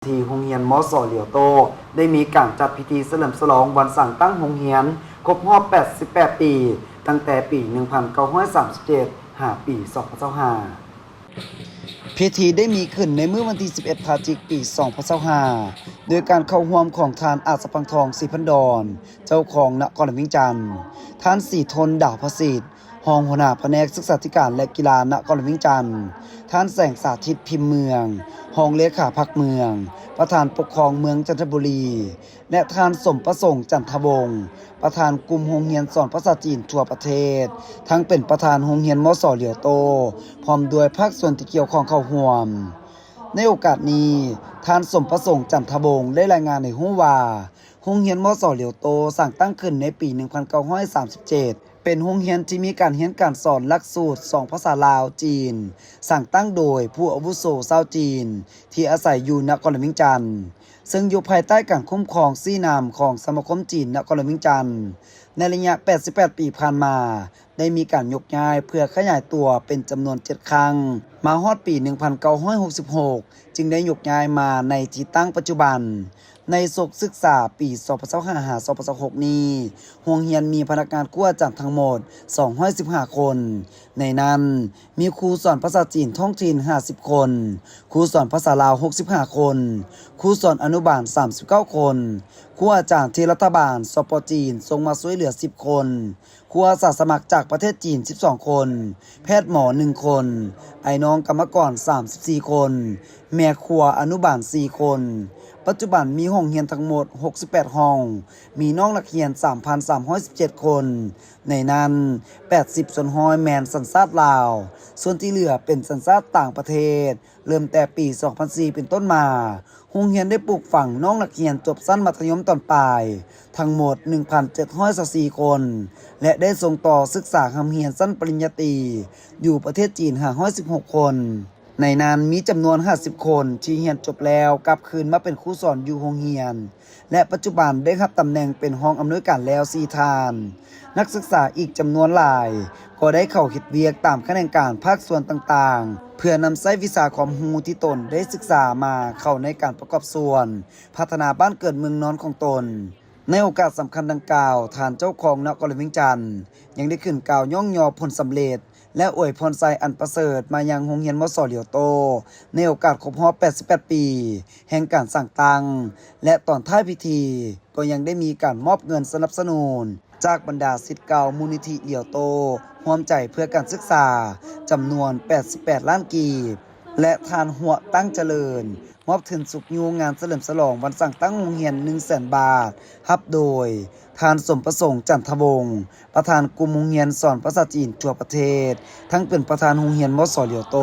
ที่โรงเรียนมส.เหลียวโตได้มีการจัดพิธีเฉลิมฉลองวันสั่งตั้งโรงเรียนครบรอบ 88 ปี ตั้งแต่ปี 1937 หาปี 2025 พิธีได้มีขึ้นในมื้อวันที่ 11 พฤศจิกายน ปี 2025 โดยการเข้าร่วมของทานอาสพังทองศรีพันดรเจ้าของนครหลวงวิงจันทร์ท่านสีทนดาวพสิทธิ์รองหัวหน้าแผนกศึกษาธิการและกีฬานครหลวงวิงจันทร์ท่านแสงสาธิตพิมพ์เมืองรองเลขาพรรคเมืองประธานปกครองเมืองจันทบุรีและท่านสมประสงค์จันทวงศ์ประธานกลุ่มโรงเรียนสอนภาษาจีนทั่วประเทศทั้งเป็นประธานโรงเรียนมส.เหลียวโตพร้อมด้วยภาคส่วนที่เกี่ยวข้องเข้าร่วมในโอกาสนี้ท่านสมประสงค์จันทวงศ์ได้รายงานให้รู้ว่าโรงเรียนมส.เหลียวโตสร้างตั้งขึ้นในปี 1937 เป็นโรงเรียนที่มีการเรียนการสอนหลักสูตร2ภาษาลาวจีนสร้างตั้งโดยผู้อาวุโสชาวจีนที่อาศัยอยู่นครหลวงวิงจันทร์ซึ่งอยู่ภายใต้การคุ้มครองซี่นามของสมาคมจีนนครหลวงวิงจันทร์ในระยะ 88 ปีผ่านมาได้มีการยกย้ายเพื่อขยายตัวเป็นจำนวน 7 ครั้งมาฮอดปี 1966 จึงได้ยกย้ายมาในที่ตั้งปัจจุบันในศกศึกษาปี 2025-2026 นี้โรงเรียนมีพนักงานครูอาจารย์ทั้งหมด 215 คน ในนั้นมีครูสอนภาษาจีนท้องถิ่น 50 คน ครูสอนภาษาลาว 65 คน ครูสอนอนุบาล 39 คน ครูอาจารย์ที่รัฐบาลสป.จีนส่งมาช่วยเหลือ 10 คน ครูอาสาสมัครจากประเทศจีน 12 คน แพทย์หมอ 1 คน ไอ้น้องกรรมกร 34 คน แม่ครัวอนุบาล 4 คน ปัจจุบันมีห้องเรียนทั้งหมด 68 ห้อง มีน้องนักเรียน 3,317 คน ในนั้น 80 ส่วนห้อยแมนสัญชาติลาว ส่วนที่เหลือเป็นสัญชาติต่างประเทศ เริ่มแต่ปี 2004 เป็นต้นมาโรงเรียนได้ปลูกฝังน้องนักเรียนจบชั้นมัธยมตอนปลาย ทั้งหมด 1,724 คน และได้ส่งต่อศึกษาคำเรียนชั้นปริญญาตรีอยู่ประเทศจีน 516 คน ในนั้นมีจำนวน 50 คนที่เรียนจบแล้วกลับคืนมาเป็นครูสอนอยู่โรงเรียน และปัจจุบันได้รับตำแหน่งเป็นรองอำนวยการแล้ว4ท่าน นักศึกษาอีกจำนวนหลายก็ได้เข้าเฮ็ดเวียกตามแขนงการภาคส่วนต่างๆเพื่อนำใช้วิชาความรู้ที่ตนได้ศึกษามาเข้าในการประกอบส่วนพัฒนาบ้านเกิดเมืองนอนของตนในโอกาสสำคัญดังกล่าวท่านเจ้าของนครหลวงวิงจันทร์ยังได้ขึ้นกล่าวย่องยอผลสำเร็จและอวยพรไซอันประเสริฐมายังโรงเรียนมส.เหลียวโตในโอกาสครบรอบ 88 ปี แห่งการสร้างตั้งและตอนท้ายพิธีก็ยังได้มีการมอบเงินสนับสนุนจากบรรดาศิษย์เก่ามูลนิธิเหลียวโตร่วมใจเพื่อการศึกษาจำนวน 88 ล้านกีบและทานหัวตั้งเจริญมอบทุนสุขยูงานเฉลิมฉลองวันสั่งตั้งโรงเรียน 100,000 บาทรับโดยทานสมประสงค์จันทวงศ์ประธานกลุ่มโรงเรียนสอนภาษาจีนทั่วประเทศทั้งเป็นประธานโรงเรียนมส.เหลียวโต